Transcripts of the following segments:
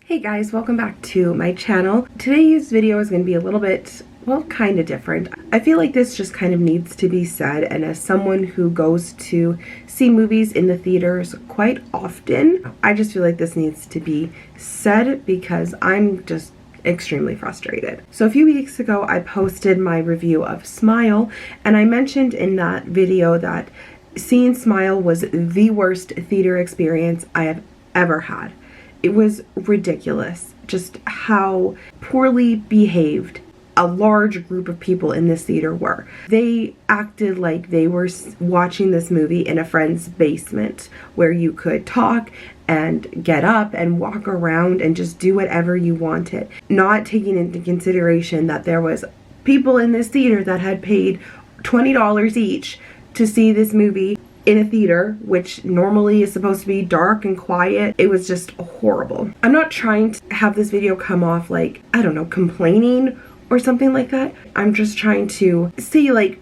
Hey guys, welcome back to my channel. Today's video is going to be a little bit, well, kind of different. I feel like this just kind of needs to be said, and as someone who goes to see movies in the theaters quite often, I just feel like this needs to be said because I'm just extremely frustrated. So a few weeks ago I posted my review of Smile, and I mentioned in that video that seeing Smile was the worst theater experience I have ever had. It was ridiculous just how poorly behaved a large group of people in this theater were. They acted like they were watching this movie in a friend's basement where you could talk and get up and walk around and just do whatever you wanted, not taking into consideration that there was people in this theater that had paid $20 each to see this movie in a theater, which normally is supposed to be dark and quiet. It was just horrible. I'm not trying to have this video come off like, I don't know, complaining or something like that. I'm just trying to see, like,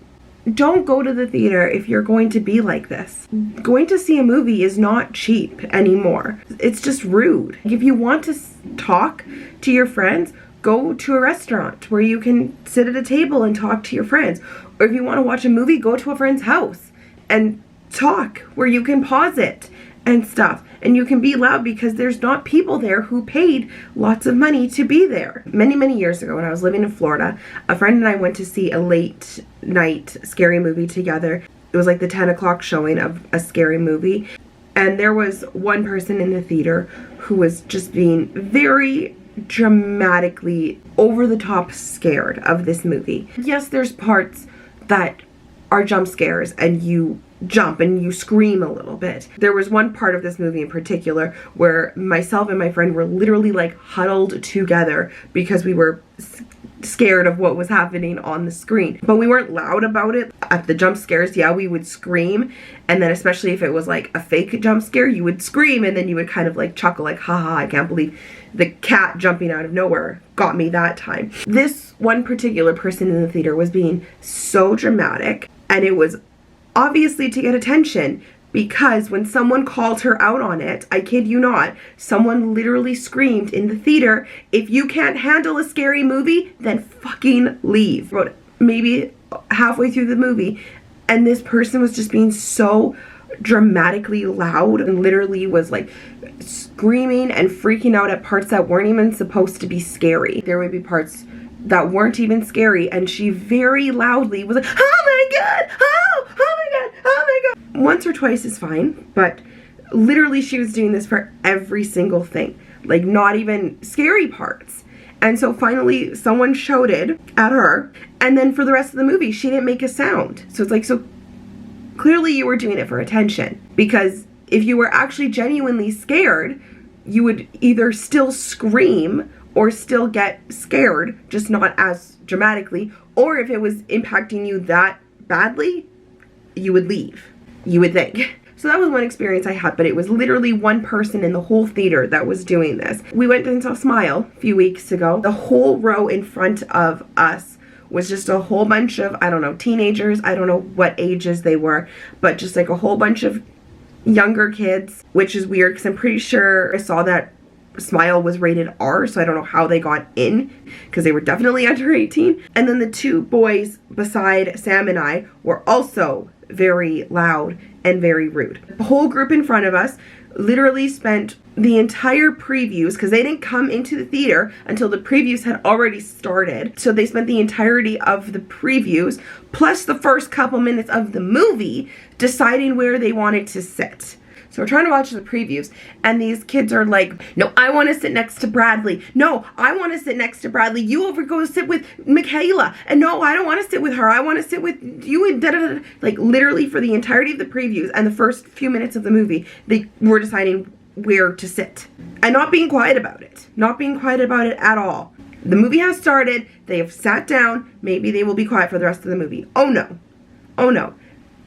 don't go to the theater if you're going to be like this. Going to see a movie is not cheap anymore. It's just rude. If you want to talk to your friends, go to a restaurant where you can sit at a table and talk to your friends. Or if you want to watch a movie, go to a friend's house and talk where you can pause it and stuff, and you can be loud because there's not people there who paid lots of money to be there. Many years ago when I was living in Florida, a friend and I went to see a late night scary movie together. It was like the 10 o'clock showing of a scary movie, and there was one person in the theater who was just being very dramatically over the top scared of this movie. Yes, there's parts that are jump scares and you jump and you scream a little bit. There was one part of this movie in particular where myself and my friend were literally like huddled together because we were scared of what was happening on the screen. But we weren't loud about it. At the jump scares, yeah, we would scream, and then especially if it was like a fake jump scare, you would scream and then you would kind of like chuckle like, haha, I can't believe the cat jumping out of nowhere got me that time. This one particular person in the theater was being so dramatic, and it was obviously to get attention, because when someone called her out on it, I kid you not, someone literally screamed in the theater, if you can't handle a scary movie, then fucking leave. Maybe halfway through the movie, and this person was just being so dramatically loud and literally was like screaming and freaking out at parts that weren't even supposed to be scary. There would be parts that weren't even scary, and she very loudly was like, oh my god, oh my god, oh my god. Once or twice is fine, but literally she was doing this for every single thing, like not even scary parts. And so finally someone shouted at her, and then for the rest of the movie she didn't make a sound. So it's like, so clearly you were doing it for attention, because if you were actually genuinely scared, you would either still scream or still get scared, just not as dramatically, or if it was impacting you that badly, you would leave, you would think. So that was one experience I had, but it was literally one person in the whole theater that was doing this. We went and saw Smile a few weeks ago. The whole row in front of us was just a whole bunch of, I don't know, teenagers. I don't know what ages they were, but just like a whole bunch of younger kids, which is weird because I'm pretty sure I saw that Smile was rated R, so I don't know how they got in, because they were definitely under 18. And then the two boys beside Sam and I were also very loud and very rude. The whole group in front of us literally spent the entire previews, because they didn't come into the theater until the previews had already started, so they spent the entirety of the previews plus the first couple minutes of the movie deciding where they wanted to sit. So we're trying to watch the previews, and these kids are like, no, I want to sit next to Bradley. No, I want to sit next to Bradley. You over go sit with Michaela. And no, I don't want to sit with her. I want to sit with you and da-da-da. Like literally for the entirety of the previews and the first few minutes of the movie, they were deciding where to sit. And not being quiet about it. Not being quiet about it at all. The movie has started. They have sat down. Maybe they will be quiet for the rest of the movie. Oh no. Oh no.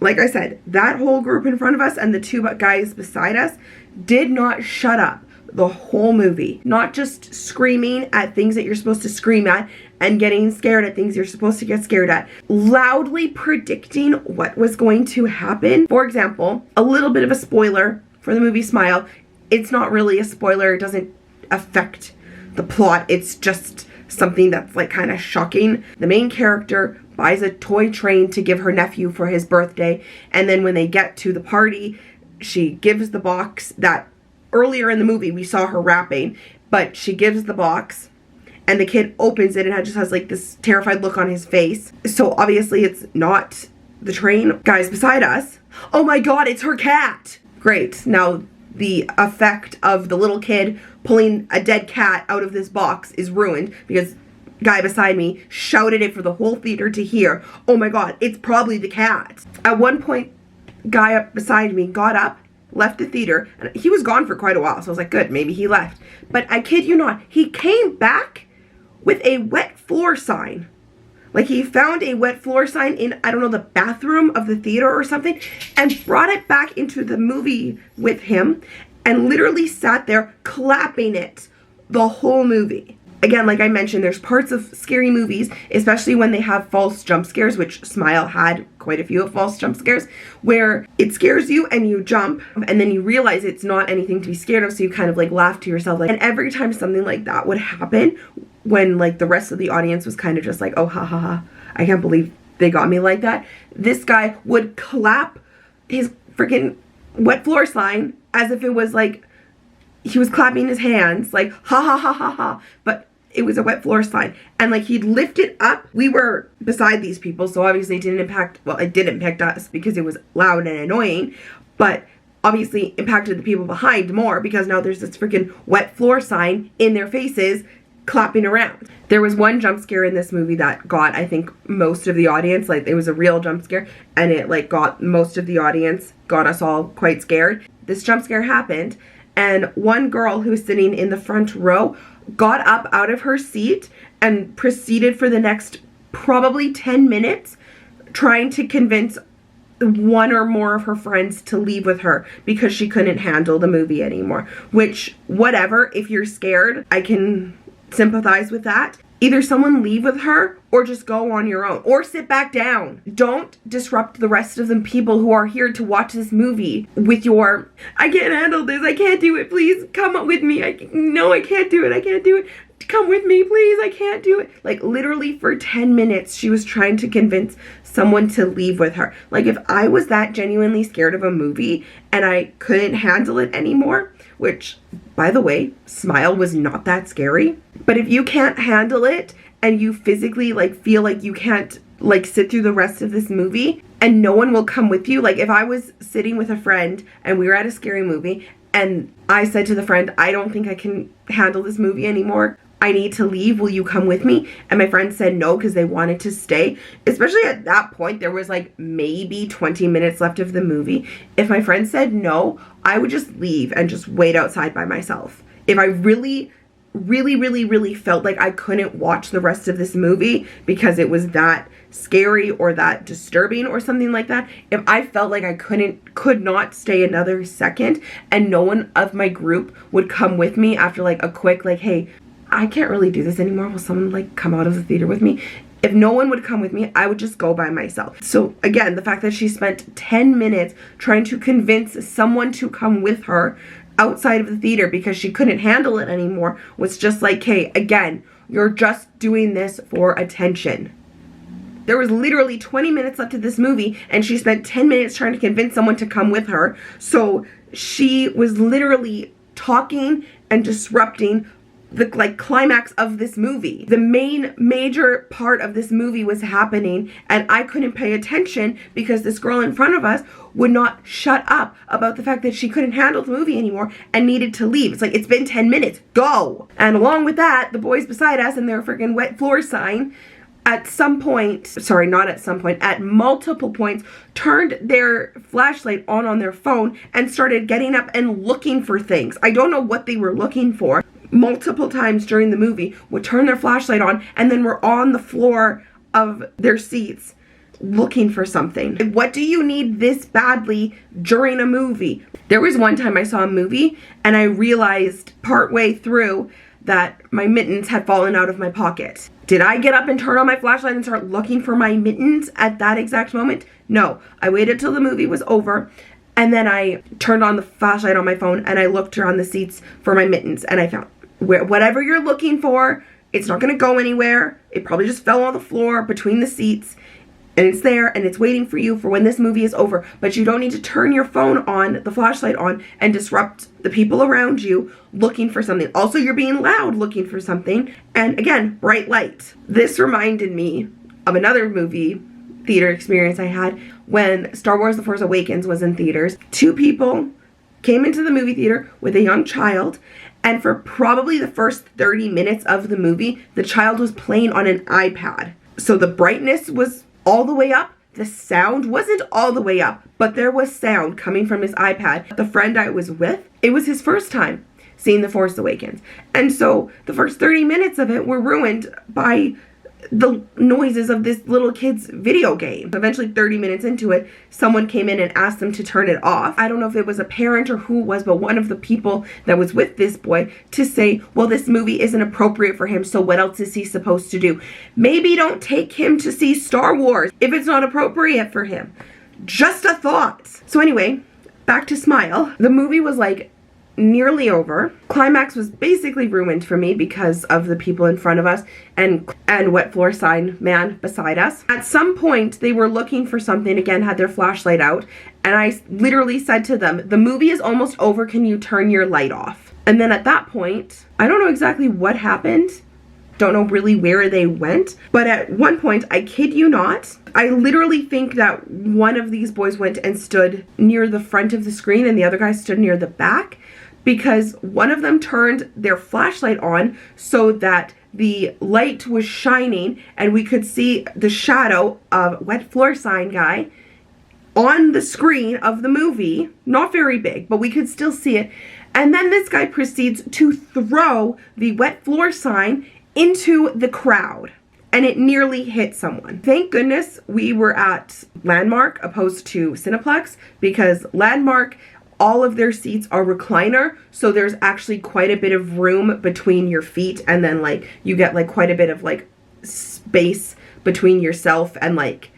Like I said, that whole group in front of us and the two guys beside us did not shut up the whole movie. Not just screaming at things that you're supposed to scream at and getting scared at things you're supposed to get scared at. Loudly predicting what was going to happen. For example, a little bit of a spoiler for the movie Smile. It's not really a spoiler. It doesn't affect the plot. It's just something that's like kind of shocking. The main character buys a toy train to give her nephew for his birthday, and then when they get to the party, she gives the box that earlier in the movie we saw her wrapping, but she gives the box and the kid opens it and it just has like this terrified look on his face. So obviously it's not the train. Guys beside us, oh my god, it's her cat. Great. Now the effect of the little kid pulling a dead cat out of this box is ruined because guy beside me shouted it for the whole theater to hear. Oh my god, it's probably the cat. At one point, guy up beside me got up, left the theater, and he was gone for quite a while, so I was like, good, maybe he left. But I kid you not, he came back with a wet floor sign. Like he found a wet floor sign in, I don't know, the bathroom of the theater or something, and brought it back into the movie with him and literally sat there clapping it the whole movie. Again, like I mentioned, there's parts of scary movies, especially when they have false jump scares, which Smile had quite a few of false jump scares, where it scares you and you jump and then you realize it's not anything to be scared of, so you kind of like laugh to yourself. Like, and every time something like that would happen, when like the rest of the audience was kind of just like, oh, ha ha ha, I can't believe they got me like that, this guy would clap his freaking wet floor sign as if it was like he was clapping his hands, like ha ha ha ha ha, but it was a wet floor sign. And like he'd lift it up. We were beside these people, so obviously it didn't impact, well, it did impact us because it was loud and annoying, but obviously impacted the people behind more because now there's this freaking wet floor sign in their faces clapping around. There was one jump scare in this movie that got, I think, most of the audience. Like, it was a real jump scare, and it like got most of the audience, got us all quite scared. This jump scare happened, and one girl who was sitting in the front row got up out of her seat and proceeded for the next probably 10 minutes trying to convince one or more of her friends to leave with her because she couldn't handle the movie anymore. Which, whatever, if you're scared, I can sympathize with that. Either someone leave with her or just go on your own or sit back down. Don't disrupt the rest of the people who are here to watch this movie with your, I can't handle this, I can't do it, please come up with me, no, I can't do it, I can't do it, come with me, please, I can't do it. Like literally for 10 minutes she was trying to convince someone to leave with her. Like if I was that genuinely scared of a movie and I couldn't handle it anymore, which by the way, Smile was not that scary, but if you can't handle it and you physically like feel like you can't like sit through the rest of this movie and no one will come with you, like if I was sitting with a friend and we were at a scary movie and I said to the friend, I don't think I can handle this movie anymore, I need to leave, will you come with me? And my friend said no because they wanted to stay. Especially at that point, there was like maybe 20 minutes left of the movie. If my friend said no, I would just leave and just wait outside by myself. If I really felt like I couldn't watch the rest of this movie because it was that scary or that disturbing or something like that, if I felt like I could not stay another second and no one of my group would come with me after like a quick like, hey, I can't really do this anymore, will someone like come out of the theater with me? If no one would come with me, I would just go by myself. So again, the fact that she spent 10 minutes trying to convince someone to come with her outside of the theater because she couldn't handle it anymore was just like, hey, again, you're just doing this for attention. There was literally 20 minutes left of this movie and she spent 10 minutes trying to convince someone to come with her. So she was literally talking and disrupting the like climax of this movie. The main major part of this movie was happening and I couldn't pay attention because this girl in front of us would not shut up about the fact that she couldn't handle the movie anymore and needed to leave. It's like, it's been 10 minutes, go! And along with that, the boys beside us and their freaking wet floor sign at some point, sorry, not at some point, at multiple points, turned their flashlight on their phone and started getting up and looking for things. I don't know what they were looking for. Multiple times during the movie would turn their flashlight on and then were on the floor of their seats looking for something. What do you need this badly during a movie? There was one time I saw a movie and I realized partway through that my mittens had fallen out of my pocket. Did I get up and turn on my flashlight and start looking for my mittens at that exact moment? No, I waited till the movie was over and then I turned on the flashlight on my phone and I looked around the seats for my mittens and I found whatever you're looking for, it's not going to go anywhere. It probably just fell on the floor between the seats. And it's there and it's waiting for you for when this movie is over. But you don't need to turn your phone on, the flashlight on, and disrupt the people around you looking for something. Also, you're being loud looking for something. And again, bright light. This reminded me of another movie theater experience I had when Star Wars The Force Awakens was in theaters. Two people came into the movie theater with a young child, and for probably the first 30 minutes of the movie, the child was playing on an iPad. So the brightness was all the way up. The sound wasn't all the way up, but there was sound coming from his iPad. The friend I was with, it was his first time seeing The Force Awakens. And so the first 30 minutes of it were ruined by the noises of this little kid's video game. Eventually, 30 minutes into it, someone came in and asked them to turn it off. I don't know if it was a parent or who it was, but one of the people that was with this boy to say, well, this movie isn't appropriate for him, so what else is he supposed to do? Maybe don't take him to see Star Wars if it's not appropriate for him. Just a thought. So anyway, back to Smile. The movie was like nearly over. Climax was basically ruined for me because of the people in front of us and wet floor sign man beside us. At some point, they were looking for something, again, had their flashlight out, and I literally said to them, the movie is almost over, can you turn your light off? And then at that point, I don't know exactly what happened. Don't know really where they went, but at one point, I kid you not, I literally think that one of these boys went and stood near the front of the screen and the other guy stood near the back, because one of them turned their flashlight on so that the light was shining and we could see the shadow of wet floor sign guy on the screen of the movie. Not very big, but we could still see it. And then this guy proceeds to throw the wet floor sign into the crowd, and it nearly hit someone. Thank goodness we were at Landmark opposed to Cineplex, because Landmark, all of their seats are recliner, so there's actually quite a bit of room between your feet, and then like you get like quite a bit of like space between yourself and like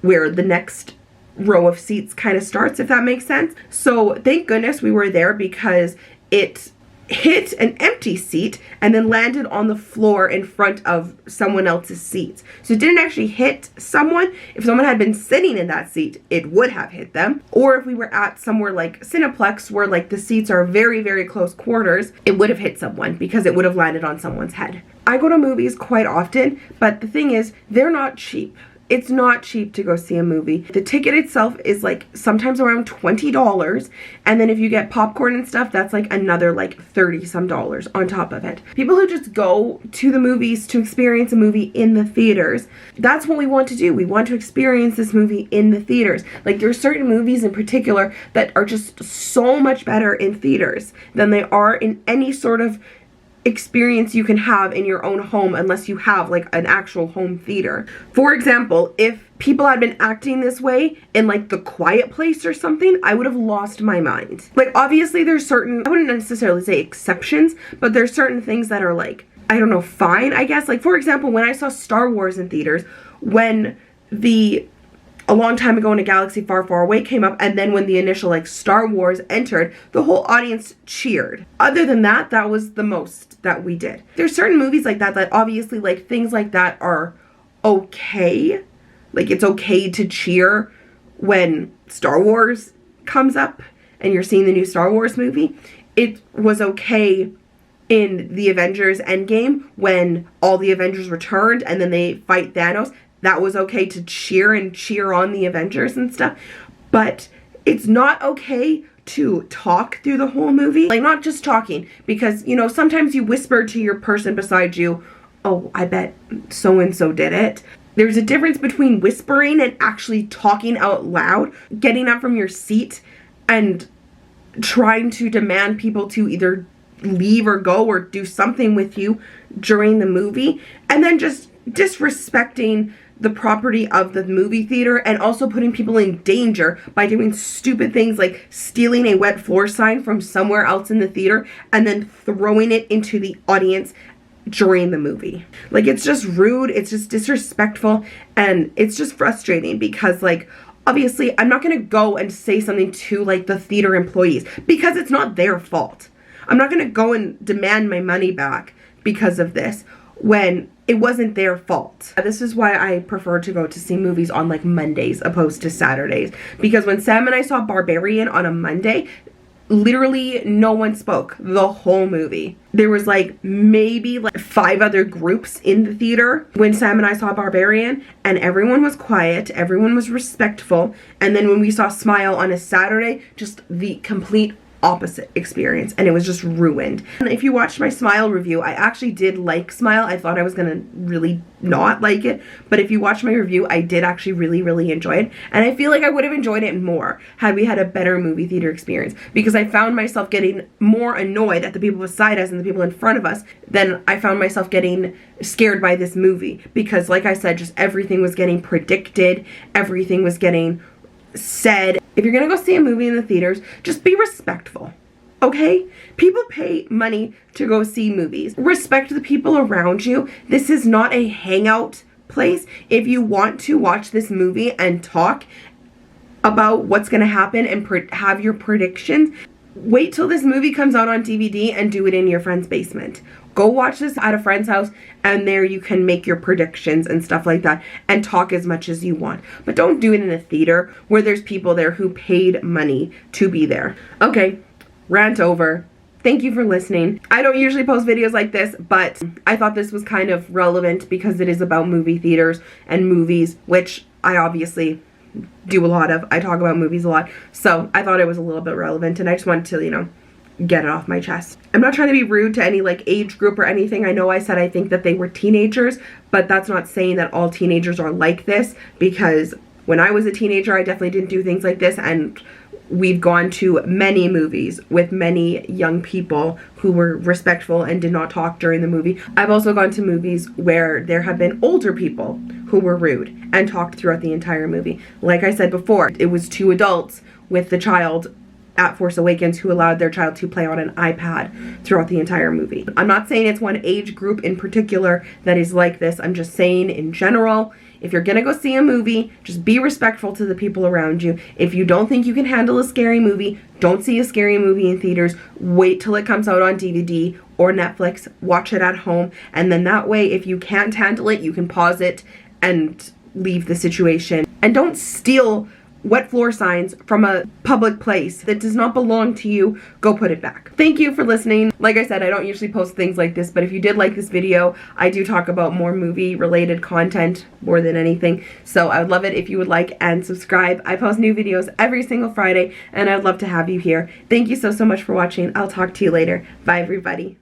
where the next row of seats kind of starts, if that makes sense. So thank goodness we were there, because it hit an empty seat and then landed on the floor in front of someone else's seats. So it didn't actually hit someone. If someone had been sitting in that seat, it would have hit them. Or if we were at somewhere like Cineplex, where like the seats are very, very close quarters, it would have hit someone because it would have landed on someone's head. I go to movies quite often, but the thing is, they're not cheap. It's not cheap to go see a movie. The ticket itself is like sometimes around $20, and then if you get popcorn and stuff, that's like another like $30 some on top of it. People who just go to the movies to experience a movie in the theaters, that's what we want to do. We want to experience this movie in the theaters. Like, there are certain movies in particular that are just so much better in theaters than they are in any sort of experience you can have in your own home, unless you have like an actual home theater. For example, if people had been acting this way in like The Quiet Place or something, I would have lost my mind. Like, obviously there's certain, I wouldn't necessarily say exceptions, but there's certain things that are like, I don't know, fine, I guess. Like, for example, when I saw Star Wars in theaters, when A Long Time Ago in a Galaxy Far, Far Away came up, and then when the initial like Star Wars entered, the whole audience cheered. Other than that, that was the most that we did. There's certain movies like that obviously, like, things like that are okay. Like, it's okay to cheer when Star Wars comes up and you're seeing the new Star Wars movie. It was okay in the Avengers Endgame when all the Avengers returned and then they fight Thanos. That was okay to cheer and cheer on the Avengers and stuff. But it's not okay to talk through the whole movie. Like, not just talking, because, you know, sometimes you whisper to your person beside you, oh, I bet so-and-so did it. There's a difference between whispering and actually talking out loud, getting up from your seat and trying to demand people to either leave or go or do something with you during the movie, and then just disrespecting the property of the movie theater, and also putting people in danger by doing stupid things like stealing a wet floor sign from somewhere else in the theater and then throwing it into the audience during the movie. Like, it's just rude, it's just disrespectful, and it's just frustrating because, like, obviously I'm not gonna go and say something to like the theater employees because it's not their fault. I'm not going to go and demand my money back because of this when it wasn't their fault. This is why I prefer to go to see movies on like Mondays opposed to Saturdays. Because when Sam and I saw Barbarian on a Monday, literally no one spoke the whole movie. There was like maybe like 5 other groups in the theater when Sam and I saw Barbarian, and everyone was quiet, everyone was respectful. And then when we saw Smile on a Saturday, just the complete opposite experience, and it was just ruined. And if you watched my Smile review, I actually did like Smile. I thought I was gonna really not like it, but if you watch my review, I did actually really enjoy it, and I feel like I would have enjoyed it more had we had a better movie theater experience, because I found myself getting more annoyed at the people beside us and the people in front of us than I found myself getting scared by this movie, because like I said, just everything was getting predicted, everything was getting said. If you're gonna go see a movie in the theaters, just be respectful, okay? People pay money to go see movies. Respect the people around you. This is not a hangout place. If you want to watch this movie and talk about what's gonna happen and have your predictions, wait till this movie comes out on DVD and do it in your friend's basement. Go watch this at a friend's house, and there you can make your predictions and stuff like that and talk as much as you want. But don't do it in a theater where there's people there who paid money to be there. Okay, rant over. Thank you for listening. I don't usually post videos like this, but I thought this was kind of relevant because it is about movie theaters and movies, which I obviously do a lot of. I talk about movies a lot, so I thought it was a little bit relevant, and I just wanted to, you know, get it off my chest. I'm not trying to be rude to any like age group or anything. I know I said I think that they were teenagers, but that's not saying that all teenagers are like this, because when I was a teenager, I definitely didn't do things like this, and we've gone to many movies with many young people who were respectful and did not talk during the movie. I've also gone to movies where there have been older people who were rude and talked throughout the entire movie. Like I said before, it was 2 adults with the child at Force Awakens who allowed their child to play on an iPad throughout the entire movie. I'm not saying it's one age group in particular that is like this. I'm just saying in general, if you're gonna go see a movie, just be respectful to the people around you. If you don't think you can handle a scary movie, don't see a scary movie in theaters. Wait till it comes out on DVD or Netflix. Watch it at home, and then that way, if you can't handle it, you can pause it and leave the situation. And don't steal wet floor signs from a public place that does not belong to you. Go put it back. Thank you for listening. Like I said, I don't usually post things like this, but if you did like this video, I do talk about more movie related content more than anything, so I would love it if you would like and subscribe. I post new videos every single Friday, and I'd love to have you here. Thank you so much for watching. I'll talk to you later. Bye everybody.